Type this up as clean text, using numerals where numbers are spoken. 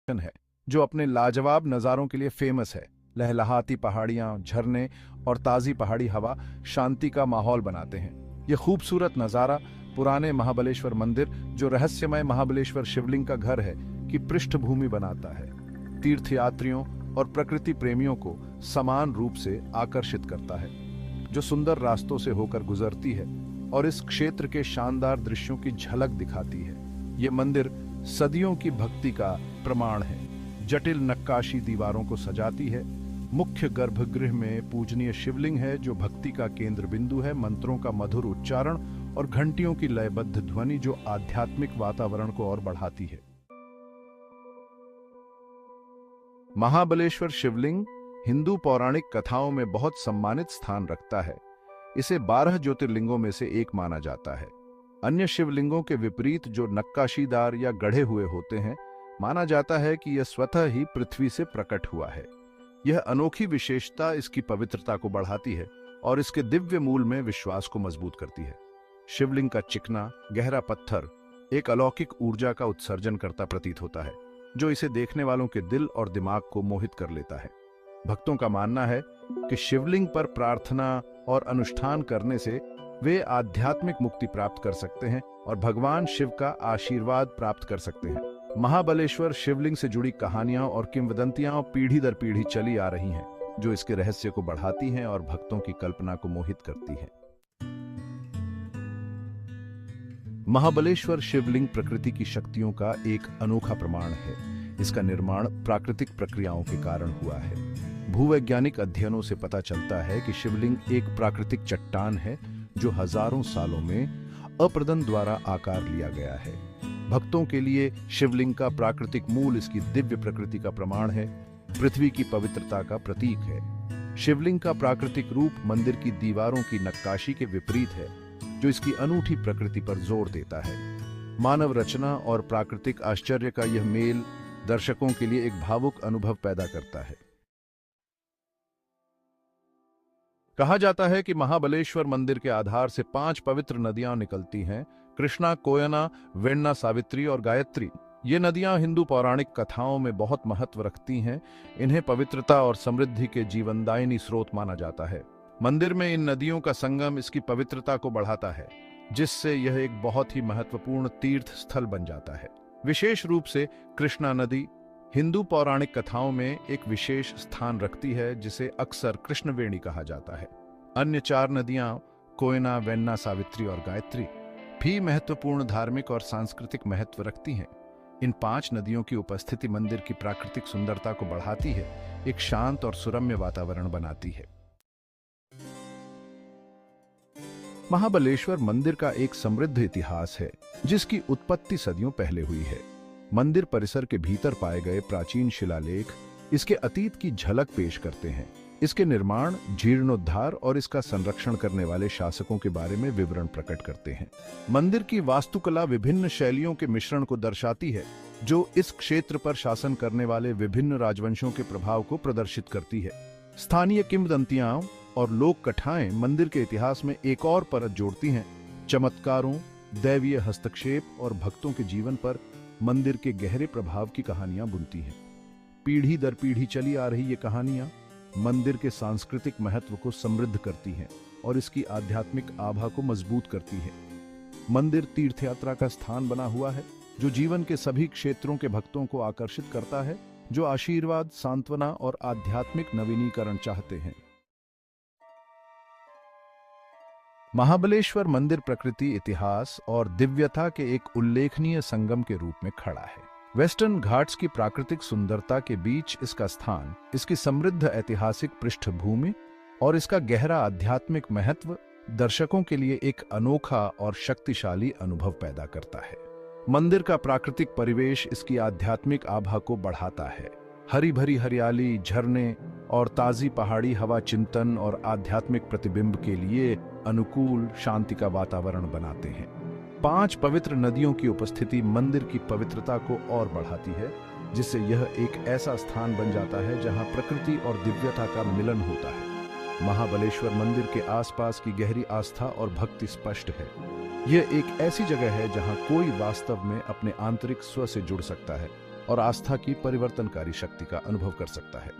है जो अपने लाजवाब नज़ारों के लिए फेमस है। लहलहाती पहाड़ियां, झरने और ताज़ी पहाड़ी हवा शांति का माहौल बनाते हैं। यह खूबसूरत नज़ारा पुराने महाबलेश्वर मंदिर, जो रहस्यमय महाबलेश्वर शिवलिंग का घर है, की पृष्ठभूमि बनाता है। तीर्थयात्रियों और प्रकृति प्रेमियों को समान रूप से आकर्षित करता है, जो सुंदर रास्तों से होकर गुजरती है और इस क्षेत्र के शानदार दृश्यों की झलक दिखाती है। ये मंदिर सदियों की भक्ति का प्रमाण है। जटिल नक्काशी दीवारों को सजाती है। मुख्य गर्भगृह में पूजनीय शिवलिंग है, जो भक्ति का केंद्र बिंदु है। मंत्रों का मधुर उच्चारण और घंटियों की लयबद्ध ध्वनि जो आध्यात्मिक वातावरण को और बढ़ाती है। महाबलेश्वर शिवलिंग हिंदू पौराणिक कथाओं में बहुत सम्मानित स्थान रखता है। इसे 12 ज्योतिर्लिंगों में से एक माना जाता है। अन्य शिवलिंगों के विपरीत, जो नक्काशीदार या गढ़े हुए होते हैं, माना जाता है कि यह स्वतः ही पृथ्वी से प्रकट हुआ है। यह अनोखी विशेषता इसकी पवित्रता को बढ़ाती है और इसके दिव्य मूल में विश्वास को मजबूत करती है। शिवलिंग का चिकना, गहरा पत्थर एक अलौकिक ऊर्जा का उत्सर्जन करता प्रतीत होता है, जो इसे देखने वालों के दिल और दिमाग को मोहित कर लेता है। भक्तों का मानना है कि शिवलिंग पर प्रार्थना और अनुष्ठान करने से वे आध्यात्मिक मुक्ति प्राप्त कर सकते हैं और भगवान शिव का आशीर्वाद प्राप्त कर सकते हैं। महाबलेश्वर शिवलिंग से जुड़ी कहानियां और किंवदंतियां पीढ़ी दर पीढ़ी चली आ रही हैं, जो इसके रहस्य को बढ़ाती हैं और भक्तों की कल्पना को मोहित करती हैं। महाबलेश्वर शिवलिंग प्रकृति की शक्तियों का एक अनोखा प्रमाण है। इसका निर्माण प्राकृतिक प्रक्रियाओं के कारण हुआ है। भूवैज्ञानिक अध्ययनों से पता चलता है कि शिवलिंग एक प्राकृतिक चट्टान है, जो हजारों सालों में अप्रदन द्वारा आकार लिया गया है। भक्तों के लिए शिवलिंग का प्राकृतिक मूल इसकी दिव्य प्रकृति का प्रमाण है, पृथ्वी की पवित्रता का प्रतीक है। शिवलिंग का प्राकृतिक रूप मंदिर की दीवारों की नक्काशी के विपरीत है, जो इसकी अनूठी प्रकृति पर जोर देता है। मानव रचना और प्राकृतिक आश्चर्य का यह मेल दर्शकों के लिए एक भावुक अनुभव पैदा करता है। कहा जाता है कि महाबलेश्वर मंदिर के आधार से 5 पवित्र नदियां निकलती हैं: कृष्णा, कोयना, वेण्णा, सावित्री और गायत्री। ये नदियां हिंदू पौराणिक कथाओं में बहुत महत्व रखती हैं। इन्हें पवित्रता और समृद्धि के जीवनदायिनी स्रोत माना जाता है। मंदिर में इन नदियों का संगम इसकी पवित्रता को बढ़ाता है, जिससे यह एक बहुत ही महत्वपूर्ण तीर्थ स्थल बन जाता है। विशेष रूप से कृष्णा नदी हिंदू पौराणिक कथाओं में एक विशेष स्थान रखती है, जिसे अक्सर कृष्णवेणी कहा जाता है। अन्य 4 नदियां कोयना, वेण्णा, सावित्री और गायत्री भी महत्वपूर्ण धार्मिक और सांस्कृतिक महत्व रखती हैं। इन 5 नदियों की उपस्थिति मंदिर की प्राकृतिक सुंदरता को बढ़ाती है, एक शांत और सुरम्य वातावरण बनाती है। महाबलेश्वर मंदिर का एक समृद्ध इतिहास है, जिसकी उत्पत्ति सदियों पहले हुई है। मंदिर परिसर के भीतर पाए गए प्राचीन शिलालेख इसके अतीत की झलक पेश करते हैं। इसके निर्माण, जीर्णोद्धार और इसका संरक्षण करने वाले शासकों के बारे में विवरण प्रकट करते हैं। मंदिर की वास्तुकला विभिन्न शैलियों के मिश्रण को दर्शाती है, जो इस क्षेत्र पर शासन करने वाले विभिन्न राजवंशों के प्रभाव को प्रदर्शित करती है। स्थानीय किंवदंतियां और लोक कथाएं मंदिर के इतिहास में एक और परत जोड़ती हैं। चमत्कारों, दैवीय हस्तक्षेप और भक्तों के जीवन पर मंदिर के गहरे प्रभाव की कहानियां बुनती हैं। पीढ़ी दर पीढ़ी चली आ रही ये कहानियां मंदिर के सांस्कृतिक महत्व को समृद्ध करती हैं और इसकी आध्यात्मिक आभा को मजबूत करती हैं। मंदिर तीर्थयात्रा का स्थान बना हुआ है, जो जीवन के सभी क्षेत्रों के भक्तों को आकर्षित करता है, जो आशीर्वाद, सांत्वना और आध्यात्मिक नवीनीकरण चाहते हैं। महाबलेश्वर मंदिर प्रकृति, इतिहास और दिव्यता के एक उल्लेखनीय संगम के रूप में खड़ा है। वेस्टर्न घाट्स की प्राकृतिक सुंदरता के बीच इसका स्थान, इसकी समृद्ध ऐतिहासिक पृष्ठभूमि और इसका गहरा आध्यात्मिक महत्व दर्शकों के लिए एक अनोखा और शक्तिशाली अनुभव पैदा करता है। मंदिर का प्राकृतिक परिवेश इसकी आध्यात्मिक आभा को बढ़ाता है। हरी भरी हरियाली, झरने और ताजी पहाड़ी हवा चिंतन और आध्यात्मिक प्रतिबिंब के लिए अनुकूल शांति का वातावरण बनाते हैं। 5 पवित्र नदियों की उपस्थिति मंदिर की पवित्रता को और बढ़ाती है, जिससे यह एक ऐसा स्थान बन जाता है जहां प्रकृति और दिव्यता का मिलन होता है। महाबलेश्वर मंदिर के आसपास की गहरी आस्था और भक्ति स्पष्ट है। यह एक ऐसी जगह है जहां कोई वास्तव में अपने आंतरिक स्व से जुड़ सकता है और आस्था की परिवर्तनकारी शक्ति का अनुभव कर सकता है।